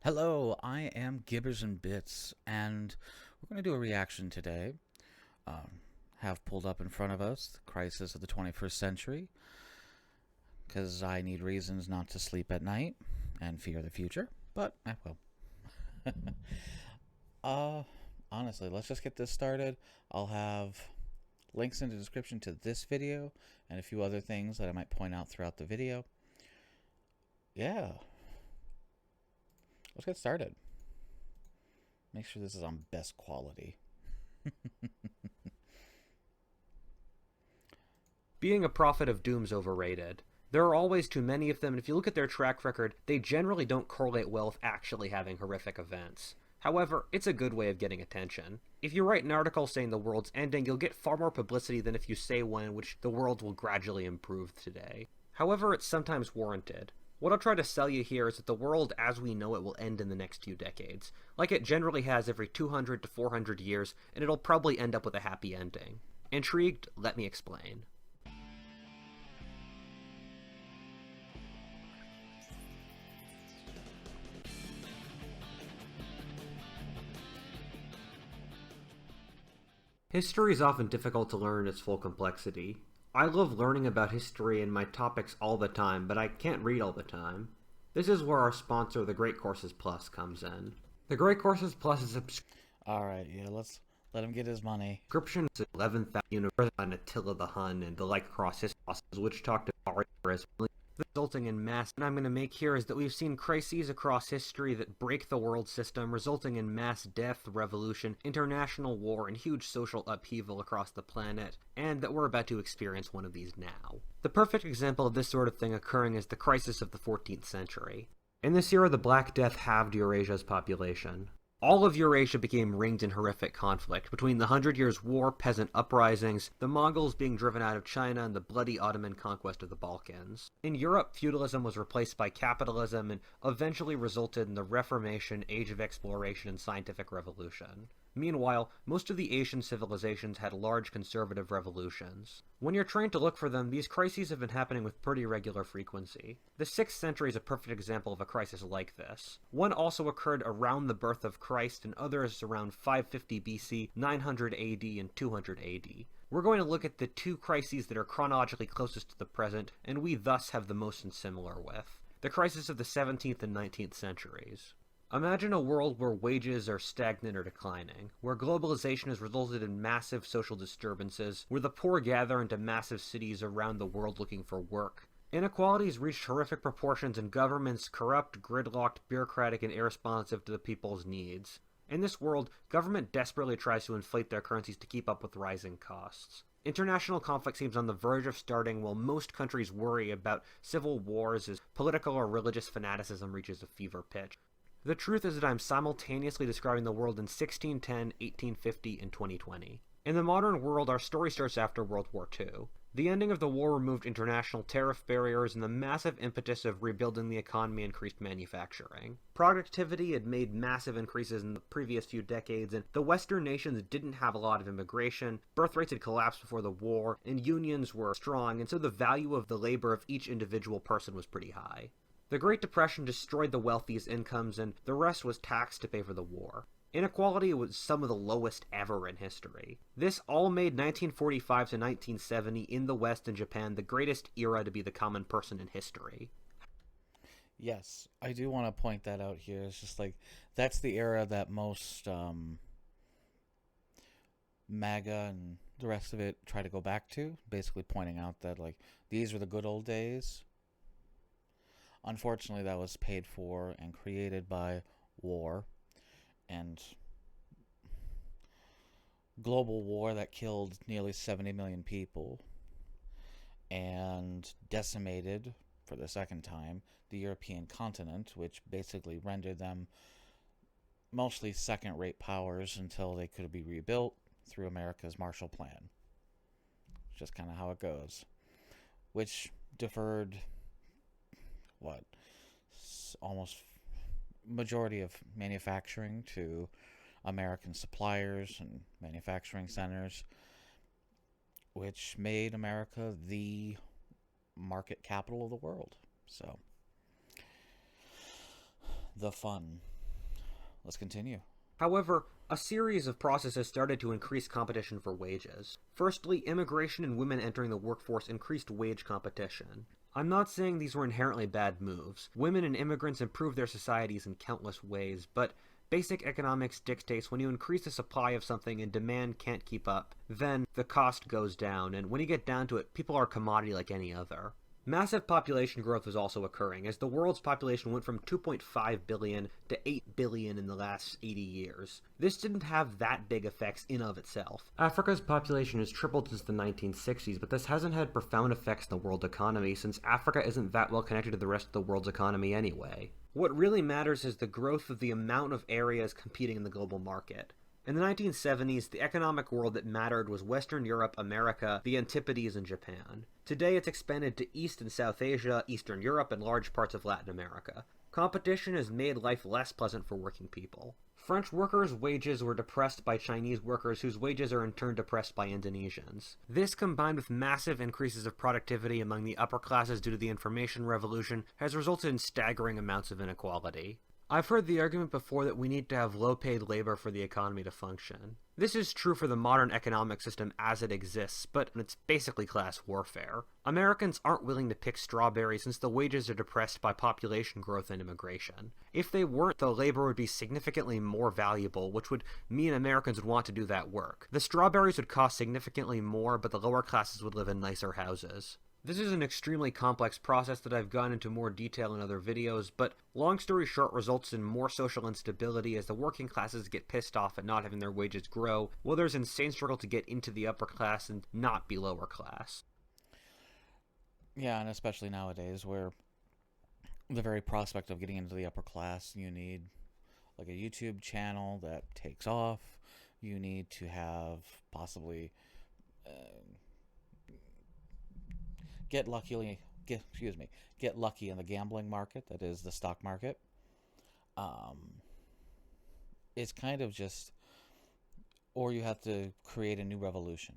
Hello, I am Gibbers and Bits, and we're going to do a reaction today. Have pulled up in front of us the crisis of the 21st century, because I need reasons not to sleep at night and fear the future, but I will. uh, Honestly, let's just get this started. I'll have links in the description to this video and a few other things that I might point out throughout the video. Yeah, let's get started. Make sure this is on best quality. Being a prophet of doom's overrated. There are always too many of them, and if you look at their track record, they generally don't correlate well with actually having horrific events. However, it's a good way of getting attention. If you write an article saying the world's ending, you'll get far more publicity than if you say one in which the world will gradually improve today. However, it's sometimes warranted. What I'll try to sell you here is that the world as we know it will end in the next few decades, like it generally has every 200 to 400 years, and it'll probably end up with a happy ending. Intrigued? Let me explain. History is often difficult to learn in its full complexity. I love learning about history and my topics all the time, but I can't read all the time. This is where our sponsor, the Great Courses Plus, comes in. The Great Courses Plus is a Alright, yeah, let's let him get his money. subscription to 11th University on Attila the Hun and the like across history, which talked about resulting in mass. And I'm going to make here is that we've seen crises across history that break the world system, resulting in mass death, revolution, international war, and huge social upheaval across the planet, and that we're about to experience one of these now. The perfect example of this sort of thing occurring is the crisis of the 14th century. In this era, the Black Death halved Eurasia's population. All of Eurasia became ringed in horrific conflict between the Hundred Years' War, peasant uprisings, the Mongols being driven out of China, and the bloody Ottoman conquest of the Balkans. In Europe, feudalism was replaced by capitalism and eventually resulted in the Reformation, Age of Exploration, and Scientific Revolution. Meanwhile, most of the Asian civilizations had large conservative revolutions. When you're trained to look for them, these crises have been happening with pretty regular frequency. The 6th century is a perfect example of a crisis like this. One also occurred around the birth of Christ, and others around 550 BC, 900 AD, and 200 AD. We're going to look at the two crises that are chronologically closest to the present, and we thus have the most in similar with. The crisis of the 17th and 19th centuries. Imagine a world where wages are stagnant or declining, where globalization has resulted in massive social disturbances, where the poor gather into massive cities around the world looking for work. Inequalities reached horrific proportions and governments corrupt, gridlocked, bureaucratic, and irresponsive to the people's needs. In this world, government desperately tries to inflate their currencies to keep up with rising costs. International conflict seems on the verge of starting while most countries worry about civil wars as political or religious fanaticism reaches a fever pitch. The truth is that I'm simultaneously describing the world in 1610, 1850, and 2020. In the modern world, our story starts after World War II. The ending of the war removed international tariff barriers, and the massive impetus of rebuilding the economy increased manufacturing. Productivity had made massive increases in the previous few decades, and the Western nations didn't have a lot of immigration, birth rates had collapsed before the war, and unions were strong, and so the value of the labor of each individual person was pretty high. The Great Depression destroyed the wealthiest incomes, and the rest was taxed to pay for the war. Inequality was some of the lowest ever in history. This all made 1945 to 1970 in the West and Japan the greatest era to be the common person in history. Yes, I do want to point that out here. It's just like that's the era that most MAGA and the rest of it try to go back to, basically pointing out that like these were the good old days. Unfortunately, that was paid for and created by war and global war that killed nearly 70 million people and decimated, for the second time, the European continent, which basically rendered them mostly second-rate powers until they could be rebuilt through America's Marshall Plan. It's just kind of how it goes. Which deferred what almost majority of manufacturing to American suppliers and manufacturing centers, which made America the market capital of the world. So, the fun. Let's continue. However, a series of processes started to increase competition for wages. Firstly, immigration and women entering the workforce increased wage competition. I'm not saying these were inherently bad moves. Women and immigrants improved their societies in countless ways, but basic economics dictates when you increase the supply of something and demand can't keep up, then the cost goes down, and when you get down to it, people are a commodity like any other. Massive population growth was also occurring, as the world's population went from 2.5 billion to 8 billion in the last 80 years. This didn't have that big effects in of itself. Africa's population has tripled since the 1960s, but this hasn't had profound effects in the world economy, since Africa isn't that well connected to the rest of the world's economy anyway. What really matters is the growth of the amount of areas competing in the global market. In the 1970s, the economic world that mattered was Western Europe, America, the Antipodes, and Japan. Today it's expanded to East and South Asia, Eastern Europe, and large parts of Latin America. Competition has made life less pleasant for working people. French workers' wages were depressed by Chinese workers, whose wages are in turn depressed by Indonesians. This, combined with massive increases of productivity among the upper classes due to the information revolution, has resulted in staggering amounts of inequality. I've heard the argument before that we need to have low-paid labor for the economy to function. This is true for the modern economic system as it exists, but it's basically class warfare. Americans aren't willing to pick strawberries since the wages are depressed by population growth and immigration. If they weren't, the labor would be significantly more valuable, which would mean Americans would want to do that work. The strawberries would cost significantly more, but the lower classes would live in nicer houses. This is an extremely complex process that I've gone into more detail in other videos, but long story short results in more social instability as the working classes get pissed off at not having their wages grow, while there's insane struggle to get into the upper class and not be lower class. Yeah, and especially nowadays where the very prospect of getting into the upper class, you need like a YouTube channel that takes off. You need to have possibly uh, get lucky in the gambling market, that is the stock market. Um, it's kind of just, or you have to create a new revolution.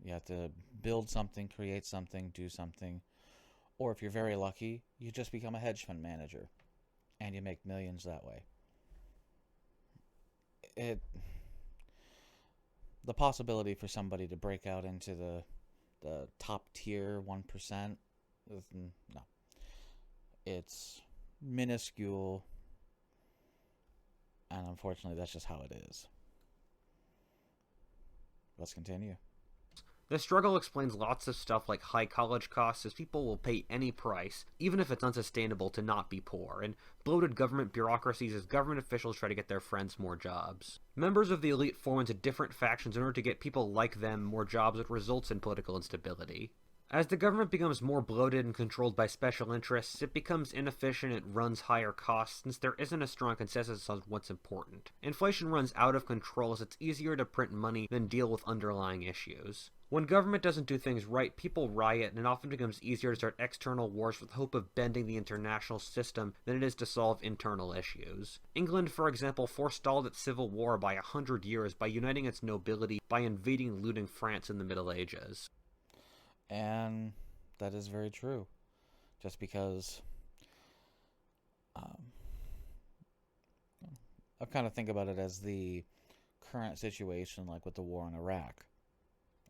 You have to build something, create something, do something, or if you're very lucky, you just become a hedge fund manager, and you make millions that way. It the possibility for somebody to break out into the top tier 1% no, it's minuscule, and unfortunately that's just how it is. Let's continue. The struggle explains lots of stuff like high college costs, as people will pay any price, even if it's unsustainable, to not be poor, and bloated government bureaucracies as government officials try to get their friends more jobs. Members of the elite form into different factions in order to get people like them more jobs, which results in political instability. As the government becomes more bloated and controlled by special interests, it becomes inefficient and runs higher costs since there isn't a strong consensus on what's important. Inflation runs out of control as it's easier to print money than deal with underlying issues. When government doesn't do things right, people riot, and it often becomes easier to start external wars with the hope of bending the international system than it is to solve internal issues. England, for example, forestalled its civil war by 100 years by uniting its nobility by invading and looting France in the Middle Ages. And that is very true. Just because um, I kind of think about it as the current situation, like with the war in Iraq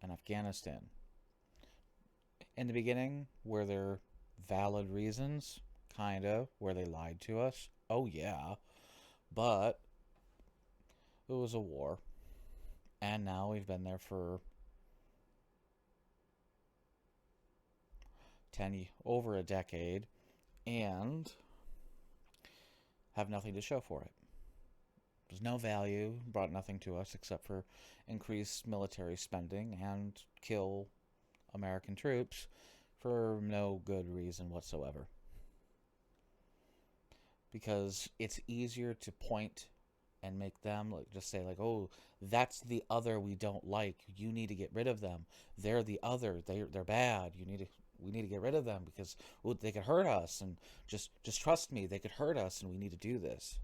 and Afghanistan. In the beginning, were there valid reasons? Kind of, where they lied to us? Oh, yeah. But it was a war. And now we've been there for over a decade and have nothing to show for it. There's no value, brought nothing to us except for increased military spending and kill American troops for no good reason whatsoever. Because it's easier to point and make them like just say like, oh, that's the other we don't like. You need to get rid of them. They're the other. They're bad. We need to get rid of them because they could hurt us, and just trust me, they could hurt us, and we need to do this.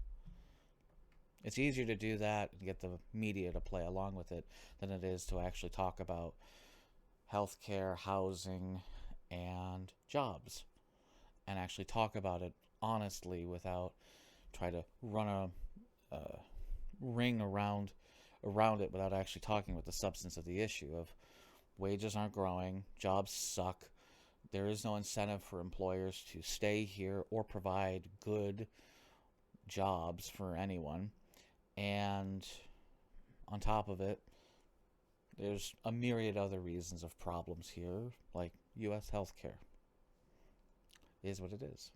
It's easier to do that and get the media to play along with it than it is to actually talk about healthcare, housing, and jobs, and actually talk about it honestly without try to run ring around it without actually talking about the substance of the issue of wages aren't growing, jobs suck, there is no incentive for employers to stay here or provide good jobs for anyone. And on top of it, there's a myriad other reasons of problems here, like U.S. healthcare. It is what it is.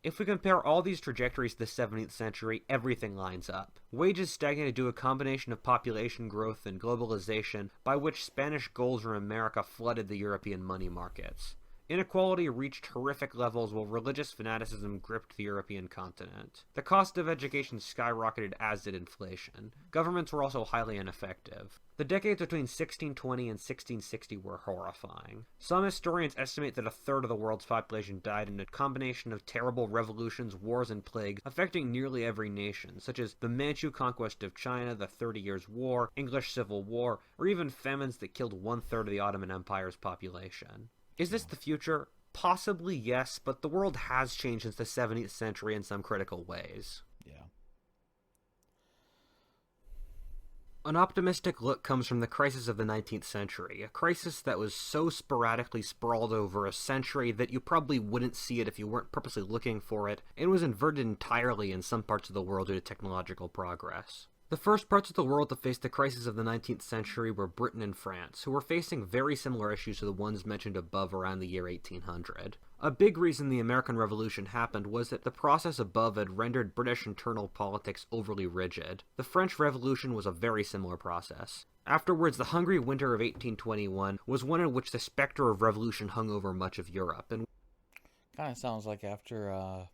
If we compare all these trajectories to the 17th century, everything lines up. Wages stagnated due to a combination of population growth and globalization, by which Spanish gold from America flooded the European money markets. Inequality reached horrific levels while religious fanaticism gripped the European continent. The cost of education skyrocketed, as did inflation. Governments were also highly ineffective. The decades between 1620 and 1660 were horrifying. Some historians estimate that a third of the world's population died in a combination of terrible revolutions, wars, and plagues affecting nearly every nation, such as the Manchu conquest of China, the 30 Years' War, English Civil War, or even famines that killed one-third of the Ottoman Empire's population. Is this the future? Possibly yes, but the world has changed since the 17th century in some critical ways. Yeah. An optimistic look comes from the crisis of the 19th century, a crisis that was so sporadically sprawled over a century that you probably wouldn't see it if you weren't purposely looking for it, and was inverted entirely in some parts of the world due to technological progress. The first parts of the world to face the crisis of the 19th century were Britain and France, who were facing very similar issues to the ones mentioned above around the year 1800. A big reason the American Revolution happened was that the process above had rendered British internal politics overly rigid. The French Revolution was a very similar process. Afterwards, the Hungry Winter of 1821 was one in which the specter of revolution hung over much of Europe, and Kind of sounds like after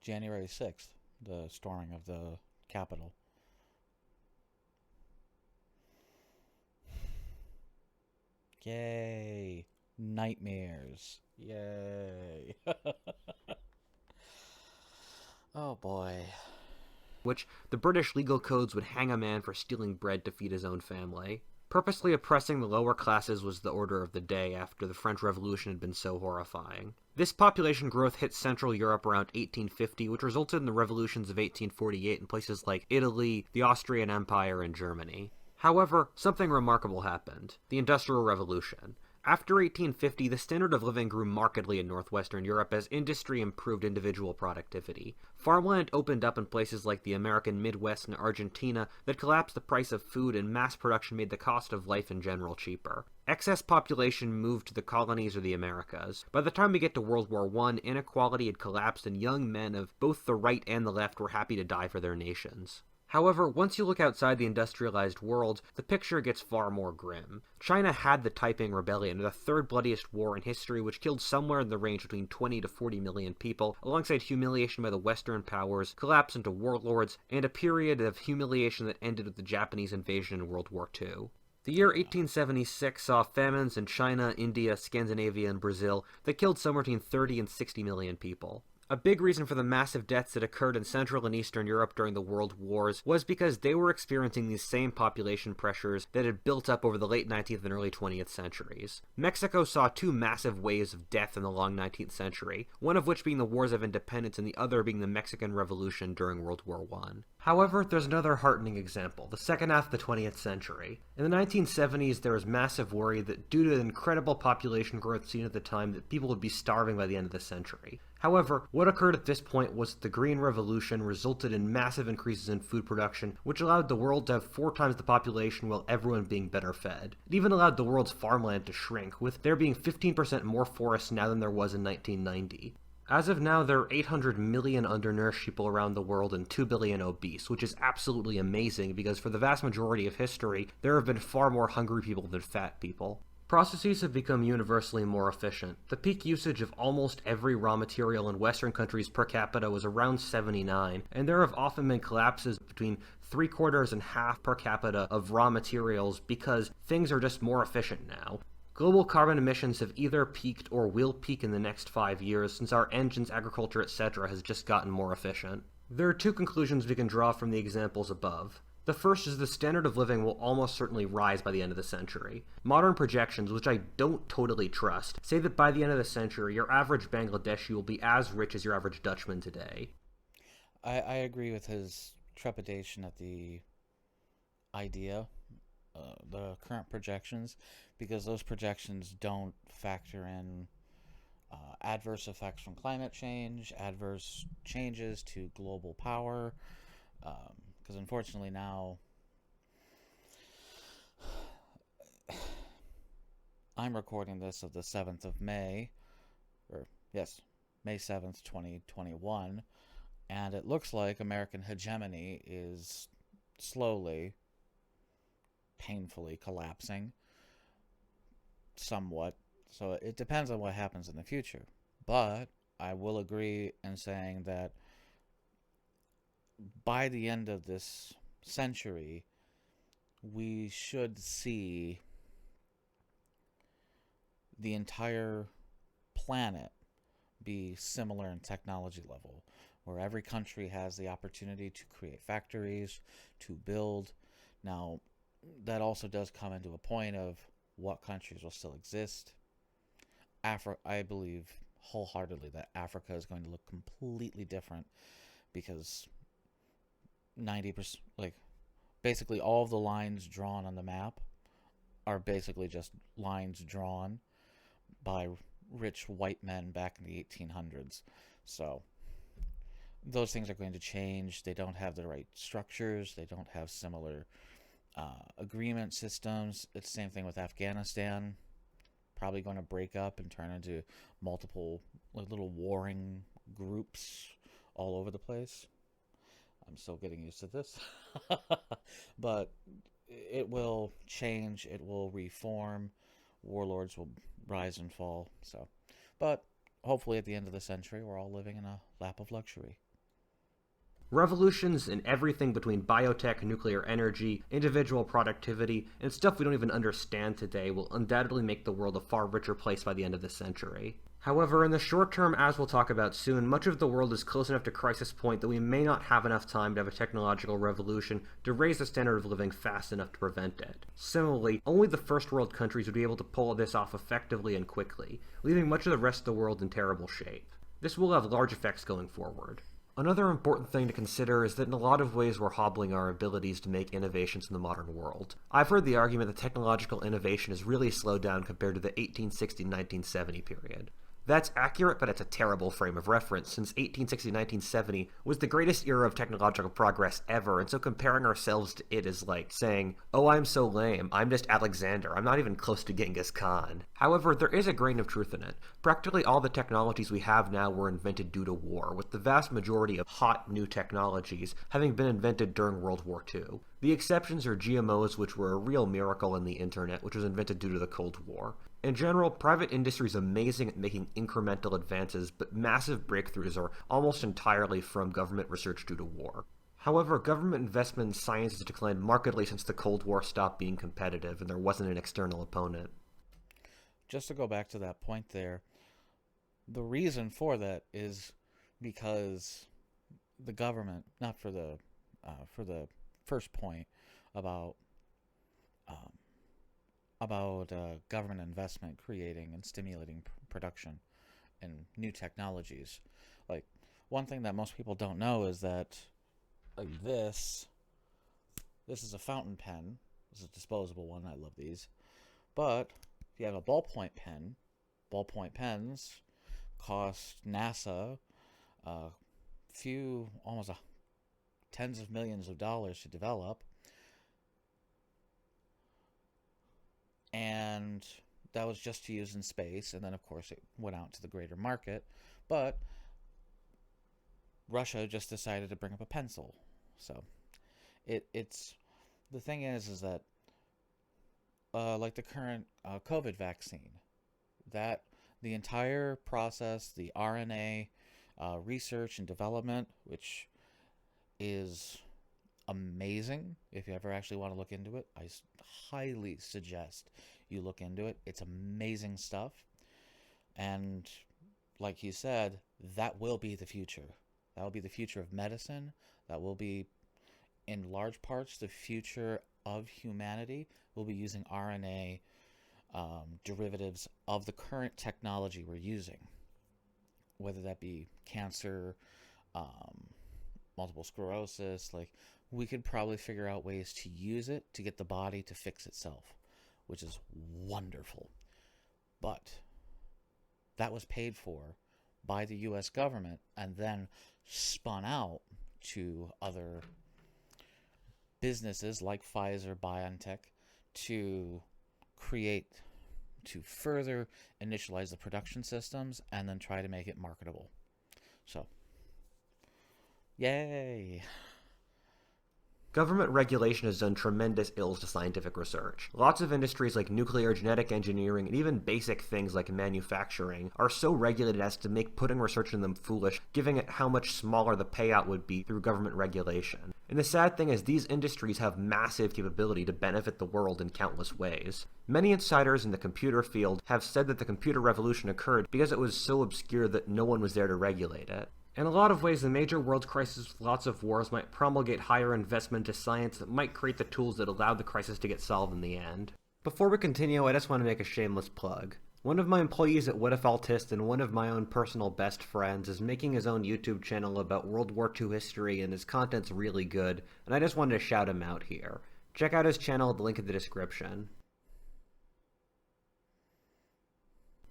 January 6th, the storming of the Capitol. Yay! Nightmares. Yay! Oh boy. which the British legal codes would hang a man for stealing bread to feed his own family. Purposely oppressing the lower classes was the order of the day after the French Revolution had been so horrifying. This population growth hit Central Europe around 1850, which resulted in the revolutions of 1848 in places like Italy, the Austrian Empire, and Germany. However, something remarkable happened: the Industrial Revolution. After 1850, the standard of living grew markedly in northwestern Europe as industry improved individual productivity. Farmland opened up in places like the American Midwest and Argentina that collapsed the price of food, and mass production made the cost of life in general cheaper. Excess population moved to the colonies or the Americas. By the time we get to World War I, inequality had collapsed and young men of both the right and the left were happy to die for their nations. However, once you look outside the industrialized world, the picture gets far more grim. China had the Taiping Rebellion, the third bloodiest war in history, which killed somewhere in the range between 20 to 40 million people, alongside humiliation by the Western powers, collapse into warlords, and a period of humiliation that ended with the Japanese invasion in World War II. The year 1876 saw famines in China, India, Scandinavia, and Brazil that killed somewhere between 30 and 60 million people. A big reason for the massive deaths that occurred in Central and Eastern Europe during the World Wars was because they were experiencing these same population pressures that had built up over the late 19th and early 20th centuries. Mexico saw two massive waves of death in the long 19th century, one of which being the Wars of Independence and the other being the Mexican Revolution during World War I. However, there's another heartening example: the second half of the 20th century. In the 1970s, there was massive worry that due to the incredible population growth seen at the time, that people would be starving by the end of the century. However, what occurred at this point was that the Green Revolution resulted in massive increases in food production, which allowed the world to have 4 times the population while everyone being better fed. It even allowed the world's farmland to shrink, with there being 15% more forests now than there was in 1990. As of now, there are 800 million undernourished people around the world and 2 billion obese, which is absolutely amazing because for the vast majority of history, there have been far more hungry people than fat people. Processes have become universally more efficient. The peak usage of almost every raw material in Western countries per capita was around 79, and there have often been collapses between 3/4 and half per capita of raw materials because things are just more efficient now. Global carbon emissions have either peaked or will peak in the next 5 years since our engines, agriculture, etc. has just gotten more efficient. There are 2 conclusions we can draw from the examples above. The first is the standard of living will almost certainly rise by the end of the century. Modern projections, which I don't totally trust, say that by the end of the century, your average Bangladeshi will be as rich as your average Dutchman today. I agree with his trepidation at the idea, the current projections, because those projections don't factor in adverse effects from climate change, adverse changes to global power. Because unfortunately now, I'm recording this of the 7th of May, or yes, May 7th, 2021, and it looks like American hegemony is slowly, painfully collapsing somewhat. So it depends on what happens in the future. But I will agree in saying that by the end of this century, we should see the entire planet be similar in technology level, where every country has the opportunity to create factories, to build. Now, that also does come into a point of what countries will still exist. I believe wholeheartedly that Africa is going to look completely different, because 90%, like, basically all of the lines drawn on the map are basically just lines drawn by rich white men back in the 1800s. So those things are going to change. They don't have the right structures. They don't have similar agreement systems. It's the same thing with Afghanistan. Probably going to break up and turn into multiple little warring groups all over the place. I'm still getting used to this. But it will change. It will reform. Warlords will rise and fall. So, but hopefully at the end of the century, we're all living in a lap of luxury. Revolutions in everything between biotech, nuclear energy, individual productivity, and stuff we don't even understand today will undoubtedly make the world a far richer place by the end of the century. However, in the short term, as we'll talk about soon, much of the world is close enough to crisis point that we may not have enough time to have a technological revolution to raise the standard of living fast enough to prevent it. Similarly, only the first world countries would be able to pull this off effectively and quickly, leaving much of the rest of the world in terrible shape. This will have large effects going forward. Another important thing to consider is that in a lot of ways we're hobbling our abilities to make innovations in the modern world. I've heard the argument that technological innovation has really slowed down compared to the 1860-1970 period. That's accurate, but it's a terrible frame of reference, since 1860-1970 was the greatest era of technological progress ever, and so comparing ourselves to it is like saying, oh, I'm so lame, I'm just Alexander, I'm not even close to Genghis Khan. However, there is a grain of truth in it. Practically all the technologies we have now were invented due to war, with the vast majority of hot new technologies having been invented during World War II. The exceptions are GMOs, which were a real miracle in the internet, which was invented due to the Cold War. In general, private industry is amazing at making incremental advances, but massive breakthroughs are almost entirely from government research due to war. However, government investment in science has declined markedly since the Cold War stopped being competitive and there wasn't an external opponent. Just to go back to that point there, the reason for that is because the government, not for the first point about government investment creating and stimulating production and new technologies. Like, one thing that most people don't know is that, like, this is a fountain pen. This is a disposable one. I love these. But if you have a ballpoint pen, ballpoint pens cost NASA almost tens of millions of dollars to develop. And that was just to use in space, and then of course it went out to the greater market. But Russia just decided to bring up a pencil. So it's the thing is that like the current COVID vaccine, that the entire process, the RNA research and development, which is amazing. If you ever actually want to look into it, I highly suggest you look into it. It's amazing stuff. And like you said, that will be the future. That will be the future of medicine. That will be, in large parts, the future of humanity. We'll be using RNA derivatives of the current technology we're using, whether that be cancer, multiple sclerosis. Like, we could probably figure out ways to use it to get the body to fix itself, which is wonderful. But that was paid for by the US government and then spun out to other businesses like Pfizer, BioNTech to further initialize the production systems and then try to make it marketable. So, yay! Government regulation has done tremendous ills to scientific research. Lots of industries like nuclear, genetic engineering, and even basic things like manufacturing are so regulated as to make putting research in them foolish, given it how much smaller the payout would be through government regulation. And the sad thing is these industries have massive capability to benefit the world in countless ways. Many insiders in the computer field have said that the computer revolution occurred because it was so obscure that no one was there to regulate it. In a lot of ways, the major world crisis with lots of wars might promulgate higher investment into science that might create the tools that allow the crisis to get solved in the end. Before we continue, I just want to make a shameless plug. One of my employees at What If Altist and one of my own personal best friends is making his own YouTube channel about World War II history, and his content's really good, and I just wanted to shout him out here. Check out his channel, the link in the description.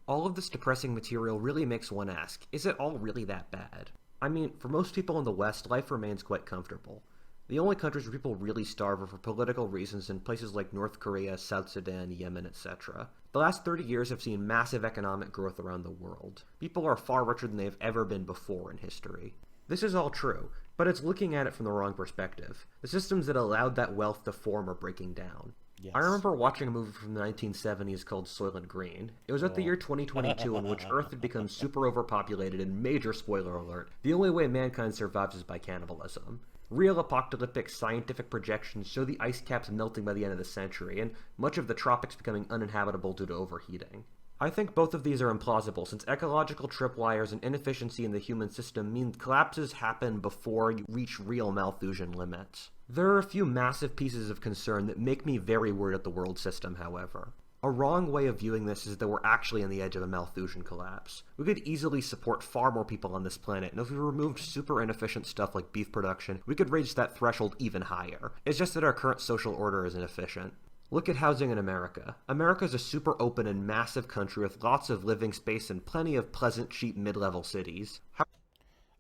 All of this depressing material really makes one ask, is it all really that bad? I mean, for most people in the West, life remains quite comfortable. The only countries where people really starve are for political reasons in places like North Korea, South Sudan, Yemen, etc. The last 30 years have seen massive economic growth around the world. People are far richer than they have ever been before in history. This is all true, but it's looking at it from the wrong perspective. The systems that allowed that wealth to form are breaking down. Yes. I remember watching a movie from the 1970s called Soylent Green. It was at the year 2022 in which Earth had become super overpopulated, and major spoiler alert, the only way mankind survives is by cannibalism. Real apocalyptic scientific projections show the ice caps melting by the end of the century, and much of the tropics becoming uninhabitable due to overheating. I think both of these are implausible, since ecological tripwires and inefficiency in the human system mean collapses happen before you reach real Malthusian limits. There are a few massive pieces of concern that make me very worried at the world system, however. A wrong way of viewing this is that we're actually on the edge of a Malthusian collapse. We could easily support far more people on this planet, and if we removed super inefficient stuff like beef production, we could raise that threshold even higher. It's just that our current social order is inefficient. Look at housing in America. America is a super open and massive country with lots of living space and plenty of pleasant, cheap, mid-level cities.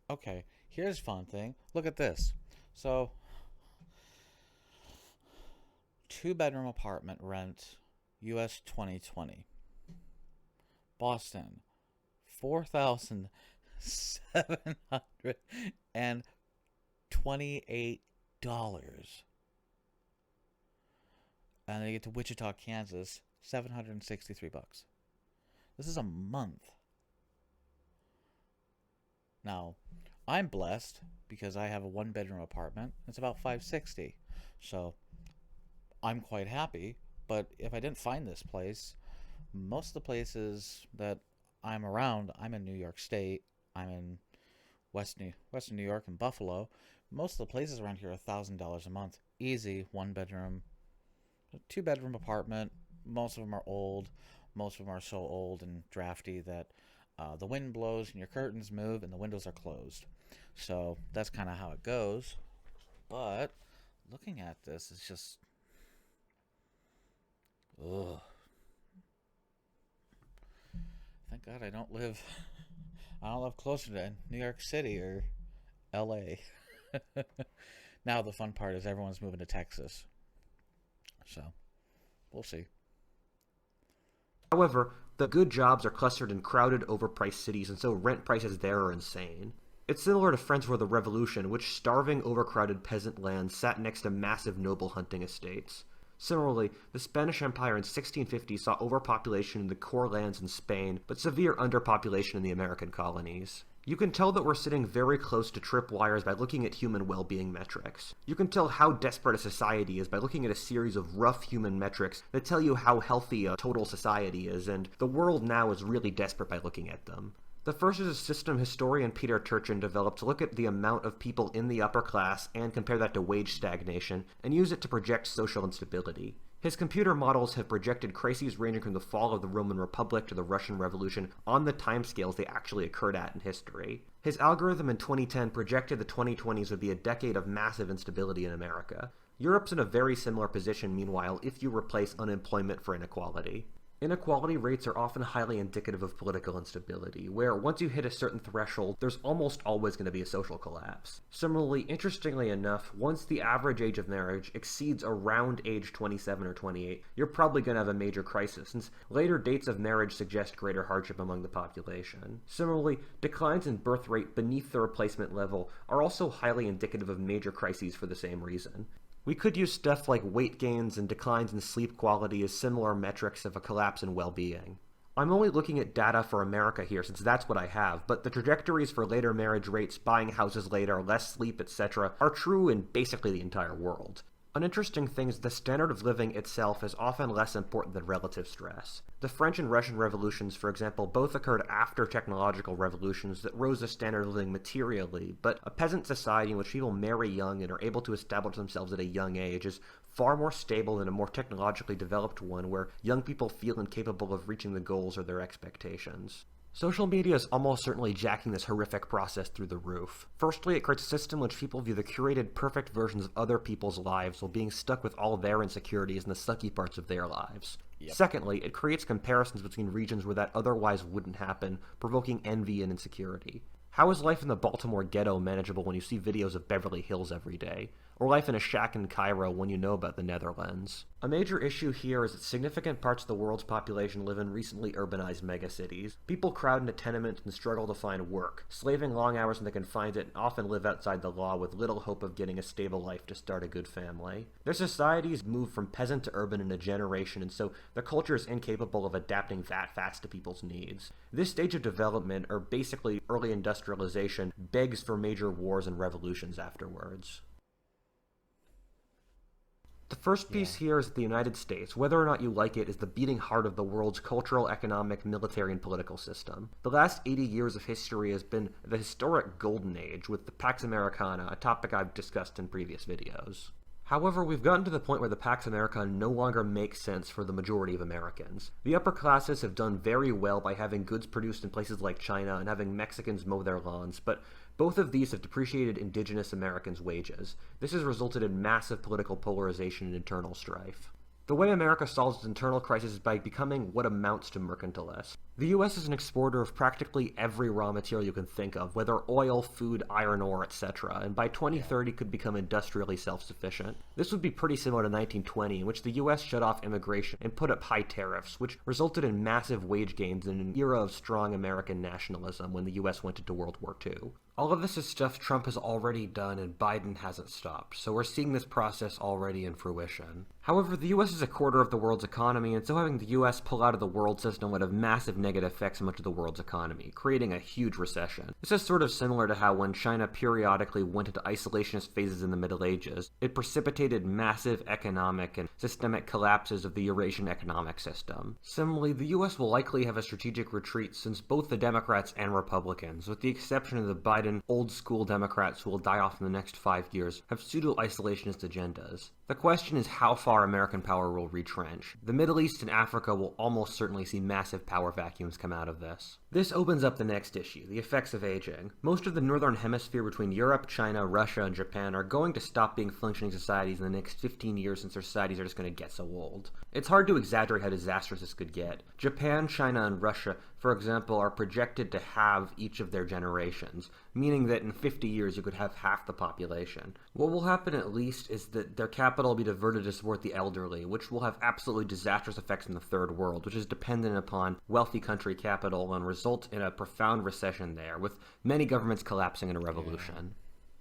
Okay, here's a fun thing. Look at this. So, 2-bedroom apartment rent, US 2020. Boston, $4,728. And then you get to Wichita, Kansas, $763. This is a month. Now, I'm blessed because I have a 1-bedroom apartment. It's about $560. So, I'm quite happy. But if I didn't find this place, most of the places that I'm around, I'm in New York State, I'm in Western New York and Buffalo. Most of the places around here are $1,000 a month. Easy, 1-bedroom, 2-bedroom apartment. Most of them are old. Most of them are so old and drafty that the wind blows and your curtains move and the windows are closed. So that's kind of how it goes. But looking at this, it's just... ugh. Thank God I don't live closer to New York City or LA. Now the fun part is everyone's moving to Texas. So, we'll see. However, the good jobs are clustered in crowded, overpriced cities, and so rent prices there are insane. It's similar to France Before the Revolution, which starving, overcrowded peasant lands sat next to massive noble hunting estates. Similarly, the Spanish Empire in 1650 saw overpopulation in the core lands in Spain, but severe underpopulation in the American colonies. You can tell that we're sitting very close to tripwires by looking at human well-being metrics. You can tell how desperate a society is by looking at a series of rough human metrics that tell you how healthy a total society is, and the world now is really desperate by looking at them. The first is a system historian Peter Turchin developed to look at the amount of people in the upper class and compare that to wage stagnation, and use it to project social instability. His computer models have projected crises ranging from the fall of the Roman Republic to the Russian Revolution on the timescales they actually occurred at in history. His algorithm in 2010 projected the 2020s would be a decade of massive instability in America. Europe's in a very similar position, meanwhile, if you replace unemployment for inequality. Inequality rates are often highly indicative of political instability, where once you hit a certain threshold, there's almost always going to be a social collapse. Similarly, interestingly enough, once the average age of marriage exceeds around age 27 or 28, you're probably going to have a major crisis, since later dates of marriage suggest greater hardship among the population. Similarly, declines in birth rate beneath the replacement level are also highly indicative of major crises for the same reason. We could use stuff like weight gains and declines in sleep quality as similar metrics of a collapse in well-being. I'm only looking at data for America here since that's what I have, but the trajectories for later marriage rates, buying houses later, less sleep, etc. are true in basically the entire world. An interesting thing is the standard of living itself is often less important than relative stress. The French and Russian revolutions, for example, both occurred after technological revolutions that rose the standard of living materially, but a peasant society in which people marry young and are able to establish themselves at a young age is far more stable than a more technologically developed one where young people feel incapable of reaching the goals or their expectations. Social media is almost certainly jacking this horrific process through the roof. Firstly, it creates a system in which people view the curated, perfect versions of other people's lives while being stuck with all their insecurities and the sucky parts of their lives. Yep. Secondly, it creates comparisons between regions where that otherwise wouldn't happen, provoking envy and insecurity. How is life in the Baltimore ghetto manageable when you see videos of Beverly Hills every day? Or life in a shack in Cairo when you know about the Netherlands? A major issue here is that significant parts of the world's population live in recently urbanized megacities. People crowd into tenements and struggle to find work, slaving long hours when they can find it and often live outside the law with little hope of getting a stable life to start a good family. Their societies move from peasant to urban in a generation, and so their culture is incapable of adapting that fast to people's needs. This stage of development, or basically early industrialization, begs for major wars and revolutions afterwards. The first piece here is that the United States, whether or not you like it, is the beating heart of the world's cultural, economic, military, and political system. The last 80 years of history has been the historic golden age, with the Pax Americana, a topic I've discussed in previous videos. However, we've gotten to the point where the Pax Americana no longer makes sense for the majority of Americans. The upper classes have done very well by having goods produced in places like China and having Mexicans mow their lawns, but both of these have depreciated indigenous Americans' wages. This has resulted in massive political polarization and internal strife. The way America solves its internal crisis is by becoming what amounts to mercantilists. The US is an exporter of practically every raw material you can think of, whether oil, food, iron ore, etc., and by 2030 could become industrially self-sufficient. This would be pretty similar to 1920, in which the US shut off immigration and put up high tariffs, which resulted in massive wage gains in an era of strong American nationalism when the US went into World War II. All of this is stuff Trump has already done and Biden hasn't stopped, so we're seeing this process already in fruition. However, the US is a quarter of the world's economy, and so having the US pull out of the world system would have massive negative effects on much of the world's economy, creating a huge recession. This is sort of similar to how when China periodically went into isolationist phases in the Middle Ages, it precipitated massive economic and systemic collapses of the Eurasian economic system. Similarly, the US will likely have a strategic retreat since both the Democrats and Republicans, with the exception of the Biden old-school Democrats who will die off in the next 5 years, have pseudo-isolationist agendas. The question is how far American power will retrench. The Middle East and Africa will almost certainly see massive power vacuums come out of this. This opens up the next issue, the effects of aging. Most of the northern hemisphere between Europe, China, Russia, and Japan are going to stop being functioning societies in the next 15 years since their societies are just going to get so old. It's hard to exaggerate how disastrous this could get. Japan, China, and Russia, for example, are projected to have each of their generations, meaning that in 50 years you could have half the population. What will happen at least is that their capital will be diverted to support the elderly, which will have absolutely disastrous effects in the third world, which is dependent upon wealthy country capital and result in a profound recession there, with many governments collapsing in a revolution.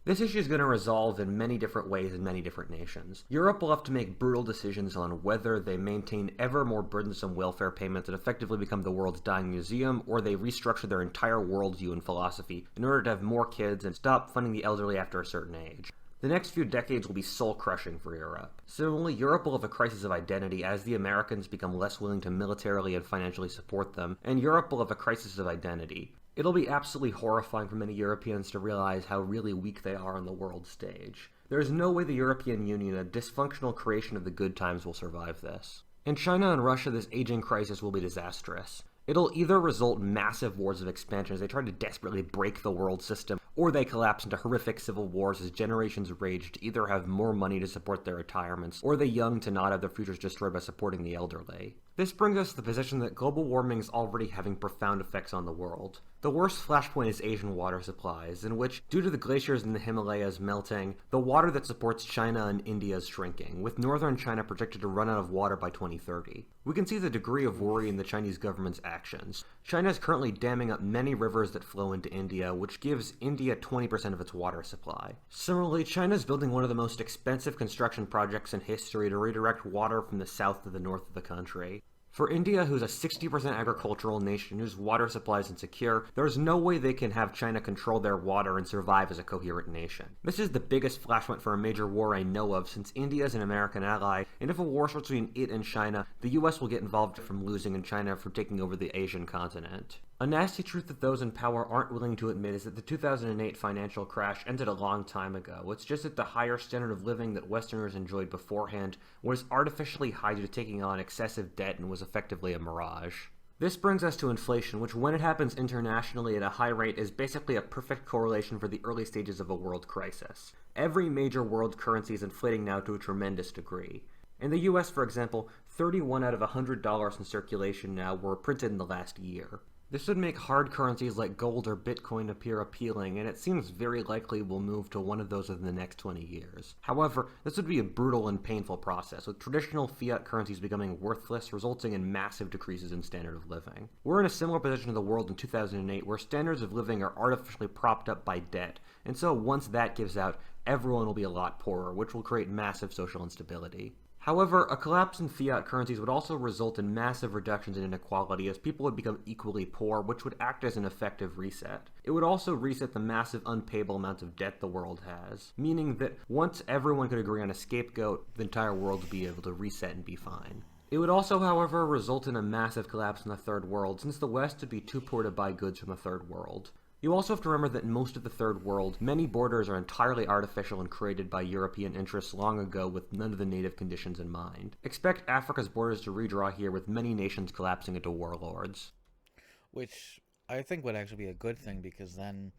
This issue is going to resolve in many different ways in many different nations. Europe will have to make brutal decisions on whether they maintain ever more burdensome welfare payments that effectively become the world's dying museum, or they restructure their entire worldview and philosophy in order to have more kids and stop funding the elderly after a certain age. The next few decades will be soul-crushing for Europe. Similarly, Europe will have a crisis of identity as the Americans become less willing to militarily and financially support them, and Europe will have a crisis of identity. It'll be absolutely horrifying for many Europeans to realize how really weak they are on the world stage. There is no way the European Union, a dysfunctional creation of the good times, will survive this. In China and Russia, this aging crisis will be disastrous. It'll either result in massive wars of expansion as they try to desperately break the world system, or they collapse into horrific civil wars as generations rage to either have more money to support their retirements, or the young to not have their futures destroyed by supporting the elderly. This brings us to the position that global warming is already having profound effects on the world. The worst flashpoint is Asian water supplies, in which, due to the glaciers in the Himalayas melting, the water that supports China and India is shrinking, with northern China projected to run out of water by 2030. We can see the degree of worry in the Chinese government's actions. China is currently damming up many rivers that flow into India, which gives India 20% of its water supply. Similarly, China is building one of the most expensive construction projects in history to redirect water from the south to the north of the country. For India, who's a 60% agricultural nation whose water supply is insecure, there is no way they can have China control their water and survive as a coherent nation. This is the biggest flashpoint for a major war I know of, since India is an American ally, and if a war starts between it and China, the US will get involved from losing and China from taking over the Asian continent. A nasty truth that those in power aren't willing to admit is that the 2008 financial crash ended a long time ago. It's just that the higher standard of living that Westerners enjoyed beforehand was artificially high due to taking on excessive debt and was effectively a mirage. This brings us to inflation, which when it happens internationally at a high rate is basically a perfect correlation for the early stages of a world crisis. Every major world currency is inflating now to a tremendous degree. In the US, for example, 31 out of $100 in circulation now were printed in the last year. This would make hard currencies like gold or Bitcoin appear appealing, and it seems very likely we'll move to one of those within the next 20 years. However, this would be a brutal and painful process, with traditional fiat currencies becoming worthless, resulting in massive decreases in standard of living. We're in a similar position to the world in 2008, where standards of living are artificially propped up by debt, and so once that gives out, everyone will be a lot poorer, which will create massive social instability. However, a collapse in fiat currencies would also result in massive reductions in inequality as people would become equally poor, which would act as an effective reset. It would also reset the massive unpayable amount of debt the world has, meaning that once everyone could agree on a scapegoat, the entire world would be able to reset and be fine. It would also, however, result in a massive collapse in the third world, since the West would be too poor to buy goods from the third world. You also have to remember that in most of the third world, many borders are entirely artificial and created by European interests long ago with none of the native conditions in mind. Expect Africa's borders to redraw here with many nations collapsing into warlords. Which I think would actually be a good thing, because then,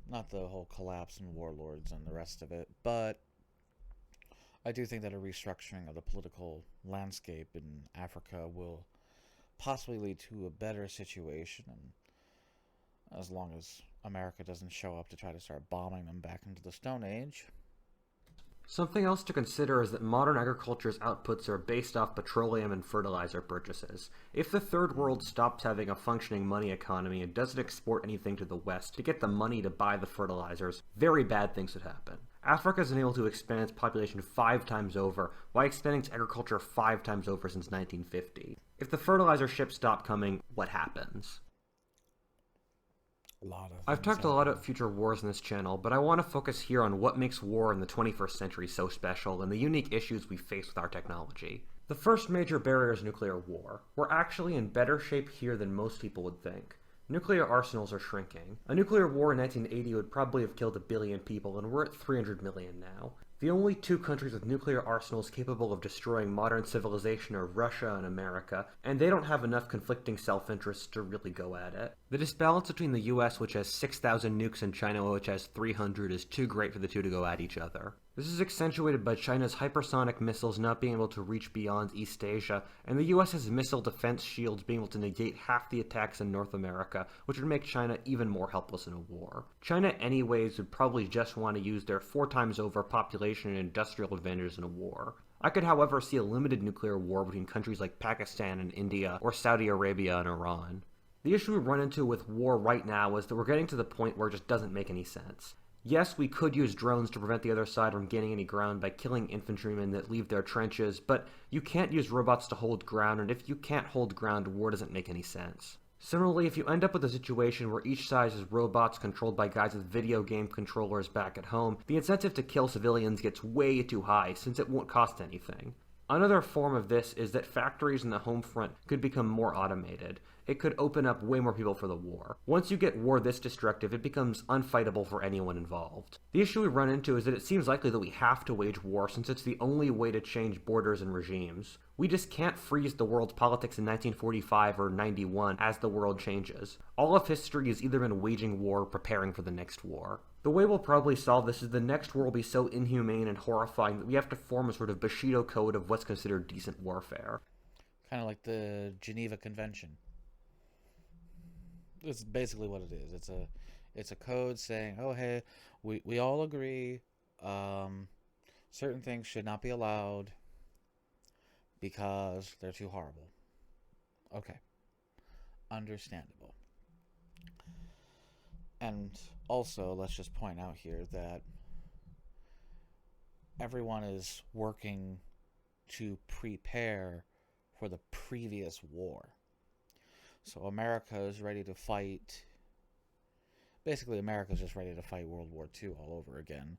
not the whole collapse and warlords and the rest of it, but I do think that a restructuring of the political landscape in Africa will possibly lead to a better situation, and as long as America doesn't show up to try to start bombing them back into the Stone Age. Something else to consider is that modern agriculture's outputs are based off petroleum and fertilizer purchases. If the third world stops having a functioning money economy and doesn't export anything to the West to get the money to buy the fertilizers, very bad things would happen. Africa has been able to expand its population 5 times over, while expanding its agriculture 5 times over since 1950. If the fertilizer ships stop coming, what happens? I've talked a lot about future wars in this channel, but I want to focus here on what makes war in the 21st century so special and the unique issues we face with our technology. The first major barrier is nuclear war. We're actually in better shape here than most people would think. Nuclear arsenals are shrinking. A nuclear war in 1980 would probably have killed 1 billion people, and we're at 300 million now. The only 2 countries with nuclear arsenals capable of destroying modern civilization are Russia and America, and they don't have enough conflicting self-interests to really go at it. The disbalance between the US, which has 6,000 nukes, and China, which has 300, is too great for the two to go at each other. This is accentuated by China's hypersonic missiles not being able to reach beyond East Asia, and the US's missile defense shields being able to negate half the attacks in North America, which would make China even more helpless in a war. China anyways would probably just want to use their 4 times over population and industrial advantages in a war. I could however see a limited nuclear war between countries like Pakistan and India, or Saudi Arabia and Iran. The issue we run into with war right now is that we're getting to the point where it just doesn't make any sense. Yes, we could use drones to prevent the other side from gaining any ground by killing infantrymen that leave their trenches, but you can't use robots to hold ground, and if you can't hold ground, war doesn't make any sense. Similarly, if you end up with a situation where each side has robots controlled by guys with video game controllers back at home, the incentive to kill civilians gets way too high, since it won't cost anything. Another form of this is that factories in the home front could become more automated. it could open up way more people for the war. Once you get war this destructive, it becomes unfightable for anyone involved. The issue we run into is that it seems likely that we have to wage war since it's the only way to change borders and regimes. We just can't freeze the world's politics in 1945 or 91 as the world changes. All of history has either been waging war or preparing for the next war. The way we'll probably solve this is the next war will be so inhumane and horrifying that we have to form a sort of Bushido code of what's considered decent warfare. Kind of like the Geneva Convention. It's basically what it is. It's a code saying, oh hey, we all agree certain things should not be allowed because they're too horrible. Okay. Understandable. And also, let's just point out here that everyone is working to prepare for the previous war. So America is ready to fight. Basically, America is just ready to fight World War II all over again,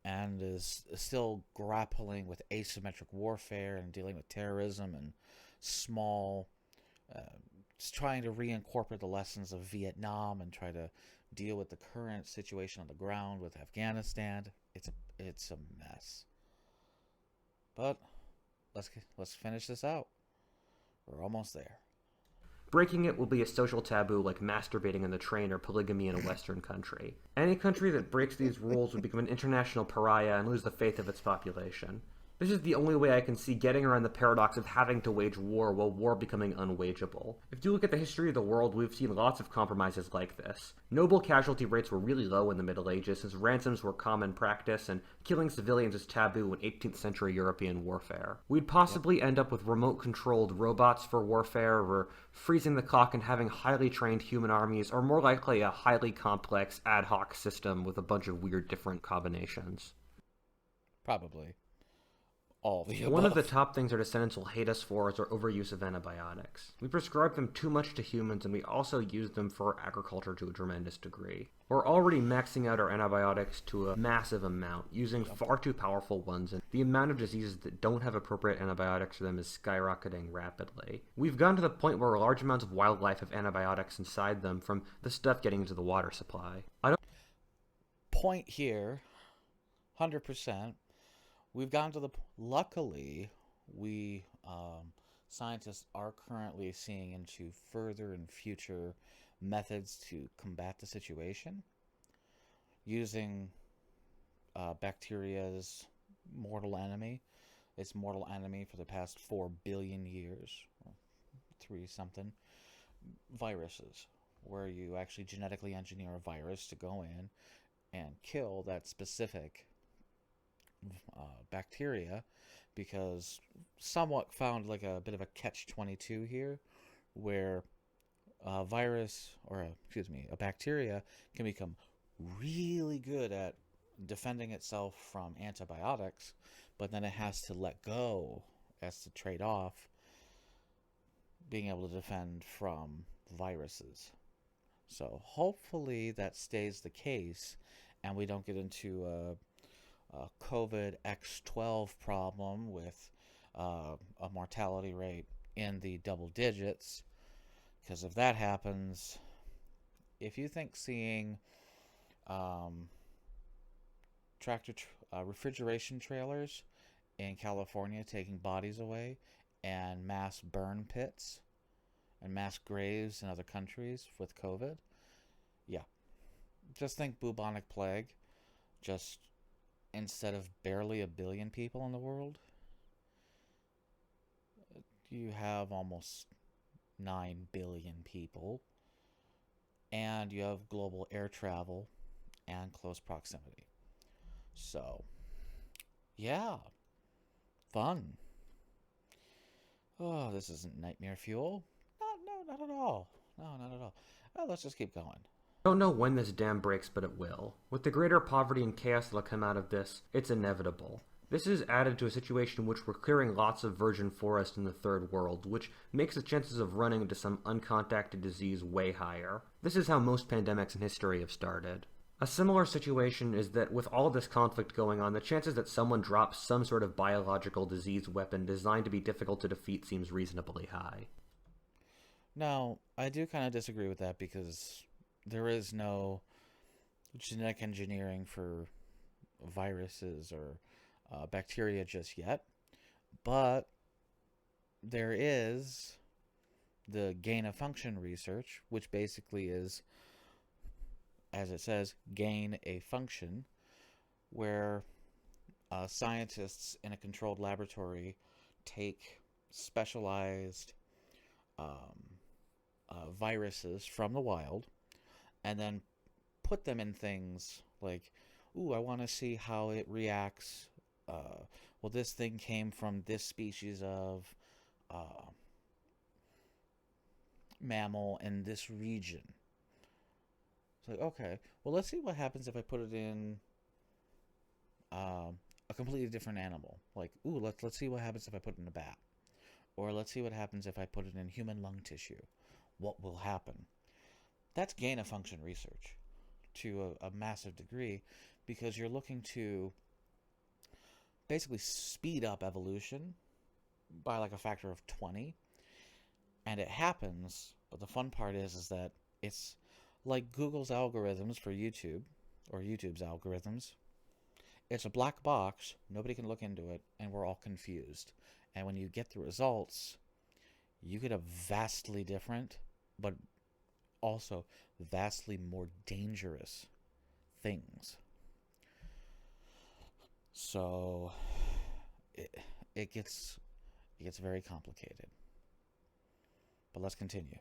and is still grappling with asymmetric warfare and dealing with terrorism and small, trying to reincorporate the lessons of Vietnam and try to deal with the current situation on the ground with Afghanistan. It's a mess. But let's finish this out. We're almost there. Breaking it will be a social taboo like masturbating in the train or polygamy in a Western country. Any country that breaks these rules would become an international pariah and lose the faith of its population. This is the only way I can see getting around the paradox of having to wage war while war becoming unwageable. If you look at the history of the world, we've seen lots of compromises like this. Noble casualty rates were really low in the Middle Ages since ransoms were common practice and killing civilians was taboo in 18th century European warfare. We'd possibly end up with remote-controlled robots for warfare, or freezing the clock and having highly trained human armies, or more likely a highly complex ad hoc system with a bunch of weird different combinations. Probably. All the above. One of the top things our descendants will hate us for is our overuse of antibiotics. We prescribe them too much to humans, and we also use them for agriculture to a tremendous degree. We're already maxing out our antibiotics to a massive amount, using far too powerful ones, and the amount of diseases that don't have appropriate antibiotics for them is skyrocketing rapidly. We've gotten to the point where large amounts of wildlife have antibiotics inside them from the stuff getting into the water supply. Point here, 100%. We've gotten to the... Luckily, scientists are currently seeing into further and future methods to combat the situation using bacteria's mortal enemy. Its mortal enemy for the past 4 billion years, or 3-something, viruses, where you actually genetically engineer a virus to go in and kill that specific bacteria, because somewhat found like a bit of a catch-22 here, where a bacteria can become really good at defending itself from antibiotics, but then it has to let go as to trade off being able to defend from viruses. So hopefully that stays the case and we don't get into a COVID X12 problem with a mortality rate in the double digits, because if that happens, if you think seeing refrigeration trailers in California taking bodies away and mass burn pits and mass graves in other countries with COVID, yeah, just think bubonic plague. Just instead of barely 1 billion people in the world, you have almost 9 billion people, and you have global air travel and close proximity. So, yeah, fun. Oh, this isn't nightmare fuel. Not at all. No, not at all. Oh, let's just keep going. I don't know when this dam breaks, but it will. With the greater poverty and chaos that'll come out of this, it's inevitable. This is added to a situation in which we're clearing lots of virgin forest in the third world, which makes the chances of running into some uncontacted disease way higher. This is how most pandemics in history have started. A similar situation is that with all this conflict going on, the chances that someone drops some sort of biological disease weapon designed to be difficult to defeat seems reasonably high. Now, I do kind of disagree with that because there is no genetic engineering for viruses or bacteria just yet, but there is the gain of function research, which basically is, as it says, gain a function, where scientists in a controlled laboratory take specialized um, viruses from the wild and then put them in things like, ooh, I want to see how it reacts. Well, this thing came from this species of uh, mammal in this region. It's like, okay, well, let's see what happens if I put it in a completely different animal. Like, ooh, let's see what happens if I put it in a bat, or let's see what happens if I put it in human lung tissue. What will happen? That's gain of function research to a massive degree, because you're looking to basically speed up evolution by like a factor of 20. And it happens, but the fun part is that it's like Google's algorithms for YouTube, or YouTube's algorithms. It's a black box, nobody can look into it, and we're all confused. And when you get the results, you get a vastly different, but also vastly more dangerous things. So it, it gets very complicated. But let's continue.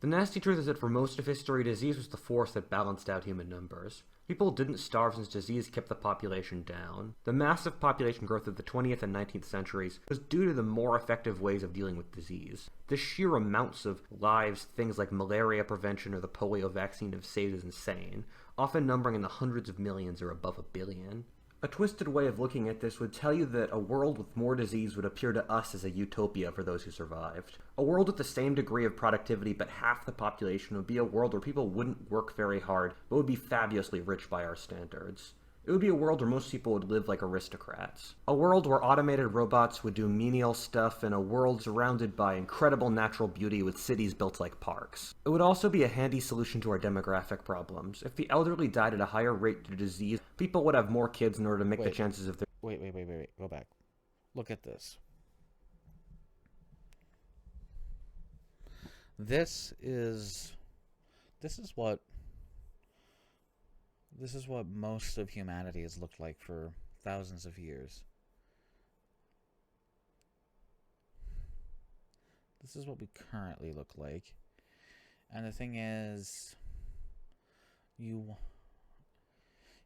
The nasty truth is that for most of history, disease was the force that balanced out human numbers. People didn't starve since disease kept the population down. The massive population growth of the 20th and 19th centuries was due to the more effective ways of dealing with disease. The sheer amounts of lives things like malaria prevention or the polio vaccine have saved is insane, often numbering in the hundreds of millions or above a billion. A twisted way of looking at this would tell you that a world with more disease would appear to us as a utopia for those who survived. A world with the same degree of productivity but half the population would be a world where people wouldn't work very hard but would be fabulously rich by our standards. It would be a world where most people would live like aristocrats. A world where automated robots would do menial stuff, and a world surrounded by incredible natural beauty with cities built like parks. It would also be a handy solution to our demographic problems. If the elderly died at a higher rate due to disease, people would have more kids in order to make the Wait, chances of their... wait. Go back. Look at this. This is this is what this is what most of humanity has looked like for thousands of years. This is what we currently look like. And the thing is, you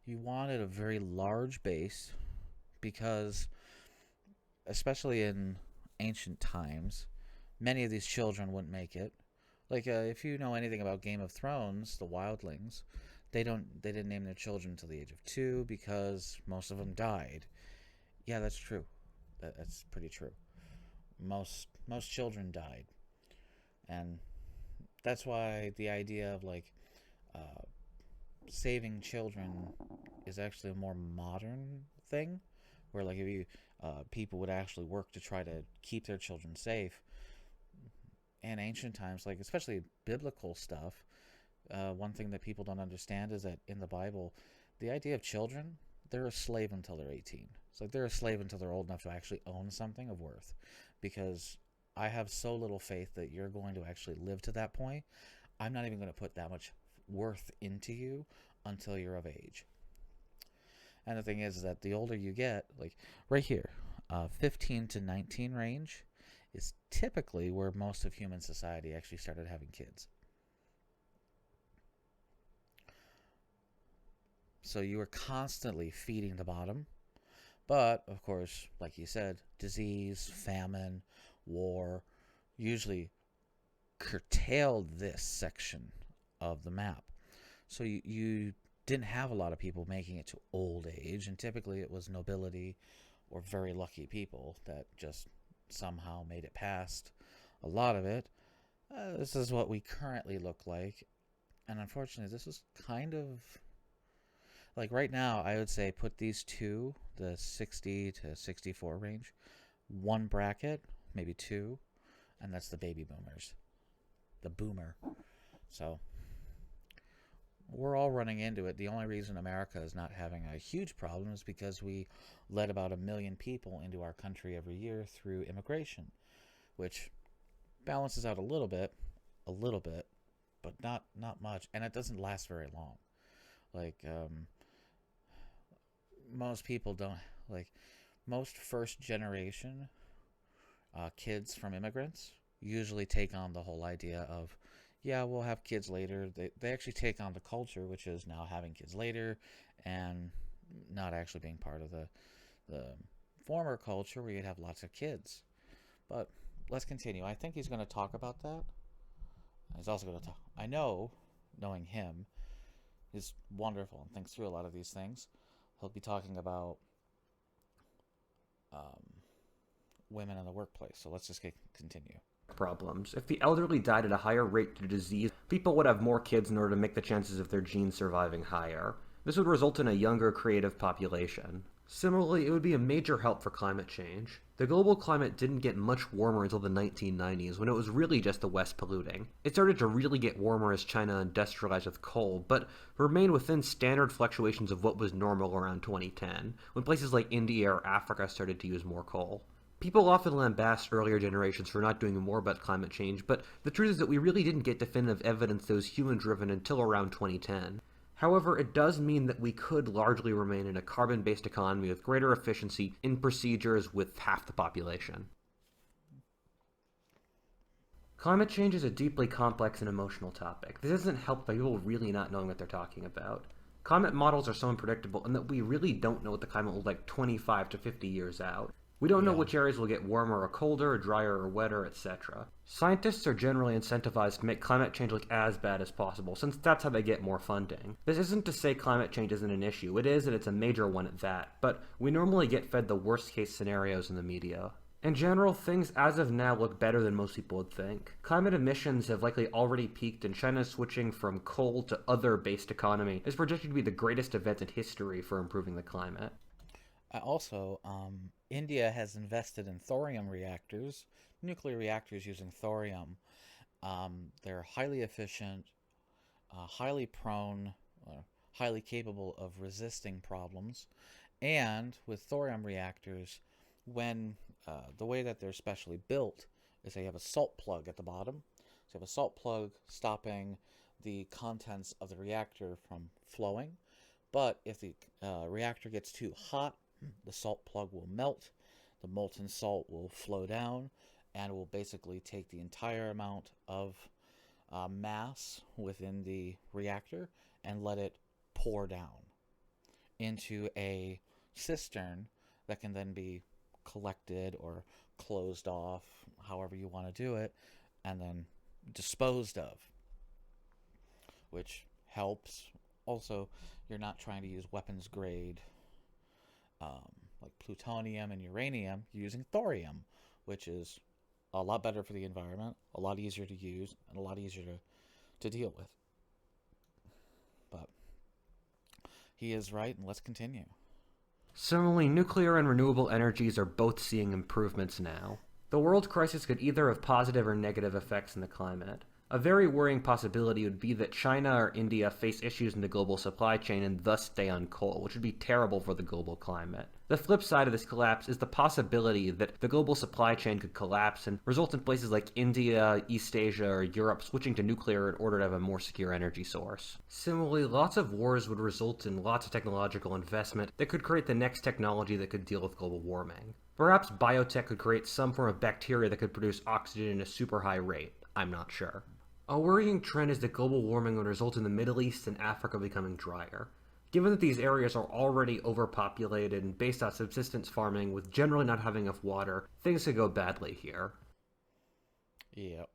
you wanted a very large base because, especially in ancient times, many of these children wouldn't make it. Like, if you know anything about Game of Thrones, the wildlings, they didn't name their children until the age of 2 because most of them died. Yeah, that's true. That's pretty true. Most children died, and that's why the idea of like uh, saving children is actually a more modern thing, where like if you people would actually work to try to keep their children safe. In ancient times, like especially biblical stuff, one thing that people don't understand is that in the Bible, the idea of children, they're a slave until they're 18. It's like they're a slave until they're old enough to actually own something of worth. Because I have so little faith that you're going to actually live to that point. I'm not even going to put that much worth into you until you're of age. And the thing is that the older you get, like right here, 15 to 19 range is typically where most of human society actually started having kids. So you were constantly feeding the bottom. But, of course, like you said, disease, famine, war usually curtailed this section of the map. So you didn't have a lot of people making it to old age, and typically it was nobility or very lucky people that just somehow made it past a lot of it. This is what we currently look like, and unfortunately, this is kind of like right now. I would say put these two, the 60 to 64 range, one bracket, maybe two, and that's the baby boomers. the boomer. So we're all running into it. The only reason America is not having a huge problem is because we let about 1 million people into our country every year through immigration, which balances out a little bit, but not much, and it doesn't last very long. Like most people don't like most first generation kids from immigrants usually take on the whole idea of, yeah, we'll have kids later. They actually take on the culture, which is now having kids later and not actually being part of the former culture where you'd have lots of kids. But let's continue. I think he's going to talk about that. He's also going to talk. I know, knowing him, he's wonderful and thinks through a lot of these things. He'll be talking about women in the workplace. So let's just continue. Problems. If the elderly died at a higher rate due to disease, people would have more kids in order to make the chances of their genes surviving higher. This would result in a younger, creative population. Similarly, it would be a major help for climate change. The global climate didn't get much warmer until the 1990s, when it was really just the West polluting. It started to really get warmer as China industrialized with coal, but remained within standard fluctuations of what was normal around 2010, when places like India or Africa started to use more coal. People often lambast earlier generations for not doing more about climate change, but the truth is that we really didn't get definitive evidence that was human-driven until around 2010. However, it does mean that we could largely remain in a carbon-based economy with greater efficiency in procedures with half the population. Climate change is a deeply complex and emotional topic. This isn't helped by people really not knowing what they're talking about. Climate models are so unpredictable in that we really don't know what the climate will look like 25 to 50 years out. We don't know which areas will get warmer or colder, or drier or wetter, etc. Scientists are generally incentivized to make climate change look as bad as possible, since that's how they get more funding. This isn't to say climate change isn't an issue. It is, and it's a major one at that, but we normally get fed the worst case scenarios in the media. In general, things as of now look better than most people would think. Climate emissions have likely already peaked, and China's switching from coal to other based economy is projected to be the greatest event in history for improving the climate. Also, India has invested in thorium reactors, nuclear reactors using thorium. They're highly efficient, highly prone, highly capable of resisting problems. And with thorium reactors, when the way that they're specially built is they have a salt plug at the bottom. So you have a salt plug stopping the contents of the reactor from flowing. But if the reactor gets too hot, the salt plug will melt, the molten salt will flow down, and will basically take the entire amount of mass within the reactor and let it pour down into a cistern that can then be collected or closed off, however you want to do it, and then disposed of, which helps. Also, you're not trying to use weapons grade like plutonium and uranium. You're using thorium, which is a lot better for the environment, a lot easier to use, and a lot easier to deal with. But he is right, and let's continue. Similarly, nuclear and renewable energies are both seeing improvements now. The world crisis could either have positive or negative effects in the climate. A very worrying possibility would be that China or India face issues in the global supply chain and thus stay on coal, which would be terrible for the global climate. The flip side of this collapse is the possibility that the global supply chain could collapse and result in places like India, East Asia, or Europe switching to nuclear in order to have a more secure energy source. Similarly, lots of wars would result in lots of technological investment that could create the next technology that could deal with global warming. Perhaps biotech could create some form of bacteria that could produce oxygen at a super high rate. I'm not sure. A worrying trend is that global warming would result in the Middle East and Africa becoming drier. Given that these areas are already overpopulated and based on subsistence farming with generally not having enough water, things could go badly here. Yep.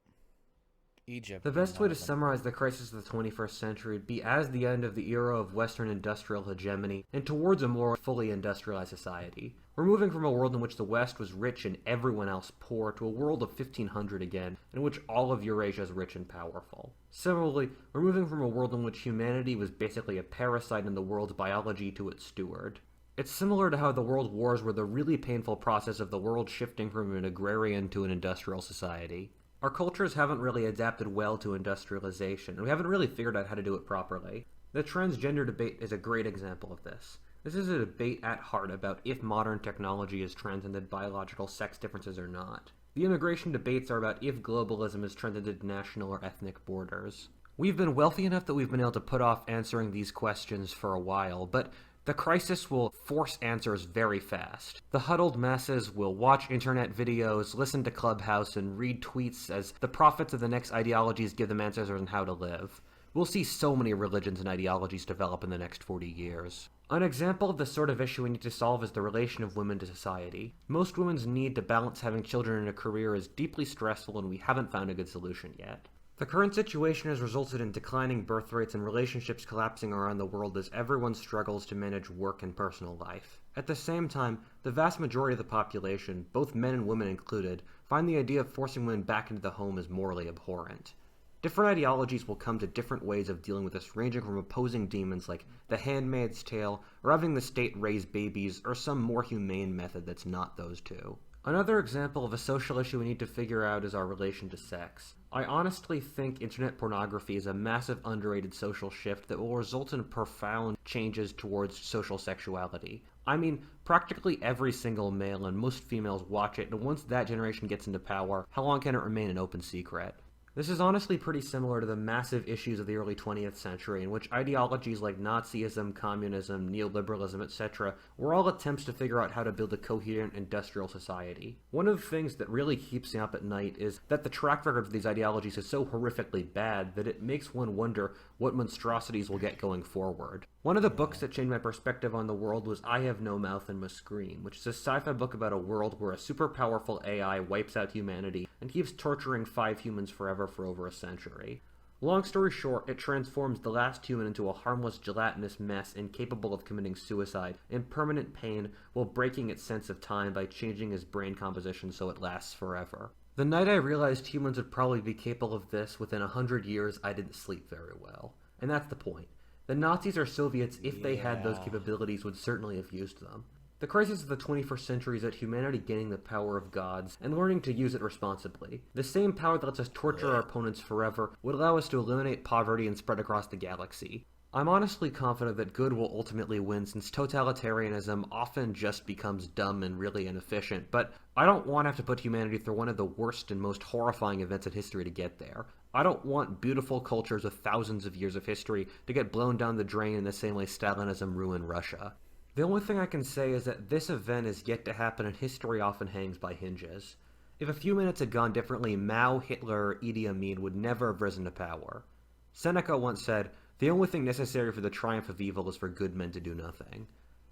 Egypt. The best way to summarize the crisis of the 21st century would be as the end of the era of Western industrial hegemony and towards a more fully industrialized society. We're moving from a world in which the West was rich and everyone else poor to a world of 1500 again, in which all of Eurasia is rich and powerful. Similarly, we're moving from a world in which humanity was basically a parasite in the world's biology to its steward. It's similar to how the world wars were the really painful process of the world shifting from an agrarian to an industrial society. Our cultures haven't really adapted well to industrialization, and we haven't really figured out how to do it properly. The transgender debate is a great example of this. This is a debate at heart about if modern technology has transcended biological sex differences or not. The immigration debates are about if globalism has transcended national or ethnic borders. We've been wealthy enough that we've been able to put off answering these questions for a while, but the crisis will force answers very fast. The huddled masses will watch internet videos, listen to Clubhouse, and read tweets as the prophets of the next ideologies give them answers on how to live. We'll see so many religions and ideologies develop in the next 40 years. An example of the sort of issue we need to solve is the relation of women to society. Most women's need to balance having children and a career is deeply stressful, and we haven't found a good solution yet. The current situation has resulted in declining birth rates and relationships collapsing around the world as everyone struggles to manage work and personal life. At the same time, the vast majority of the population, both men and women included, find the idea of forcing women back into the home as morally abhorrent. Different ideologies will come to different ways of dealing with this, ranging from opposing demons like the Handmaid's Tale, or having the state raise babies, or some more humane method that's not those two. Another example of a social issue we need to figure out is our relation to sex. I honestly think internet pornography is a massive underrated social shift that will result in profound changes towards social sexuality. I mean, practically every single male and most females watch it, and once that generation gets into power, how long can it remain an open secret? This is honestly pretty similar to the massive issues of the early 20th century, in which ideologies like Nazism, communism, neoliberalism, etc. were all attempts to figure out how to build a coherent industrial society. One of the things that really keeps me up at night is that the track record of these ideologies is so horrifically bad that it makes one wonder what monstrosities we'll get going forward. One of the books that changed my perspective on the world was I Have No Mouth and Must Scream, which is a sci-fi book about a world where a super powerful AI wipes out humanity and keeps torturing 5 humans forever for over a century. Long story short, it transforms the last human into a harmless, gelatinous mess incapable of committing suicide, in permanent pain, while breaking its sense of time by changing his brain composition so it lasts forever. The night I realized humans would probably be capable of this within 100 years, I didn't sleep very well. And that's the point. The Nazis or Soviets, if they had those capabilities, would certainly have used them. The crisis of the 21st century is that humanity gaining the power of gods and learning to use it responsibly. The same power that lets us torture our opponents forever would allow us to eliminate poverty and spread across the galaxy. I'm honestly confident that good will ultimately win, since totalitarianism often just becomes dumb and really inefficient, but I don't want to have to put humanity through one of the worst and most horrifying events in history to get there. I don't want beautiful cultures with thousands of years of history to get blown down the drain in the same way Stalinism ruined Russia. The only thing I can say is that this event is yet to happen, and history often hangs by hinges. If a few minutes had gone differently, Mao, Hitler, or Idi Amin would never have risen to power. Seneca once said, "The only thing necessary for the triumph of evil is for good men to do nothing."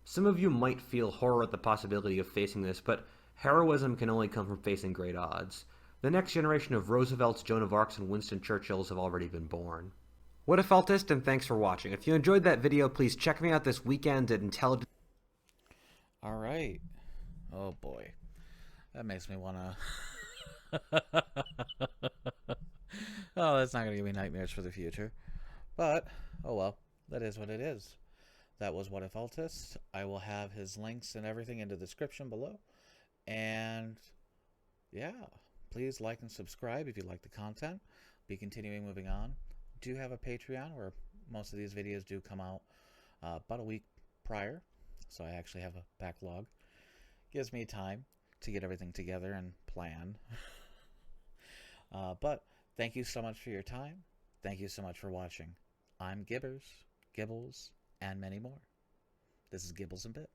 Some of you might feel horror at the possibility of facing this, but heroism can only come from facing great odds. The next generation of Roosevelts, Joan of Arcs, and Winston Churchills have already been born. What a Feltist, and thanks for watching. If you enjoyed that video, please check me out this weekend at Intelligence. Alright. Oh boy. That makes me wanna... Oh, that's not gonna give me nightmares for the future. But, oh well. That is what it is. That was What If Altist. I will have his links and everything in the description below. And, yeah. Please like and subscribe if you like the content. Be continuing moving on. Do have a Patreon where most of these videos do come out about a week prior, so I actually have a backlog. Gives me time to get everything together and plan. But thank you so much for your time. Thank you so much for watching. I'm Gibbers, Gibbles, and many more. This is Gibbles and Bit.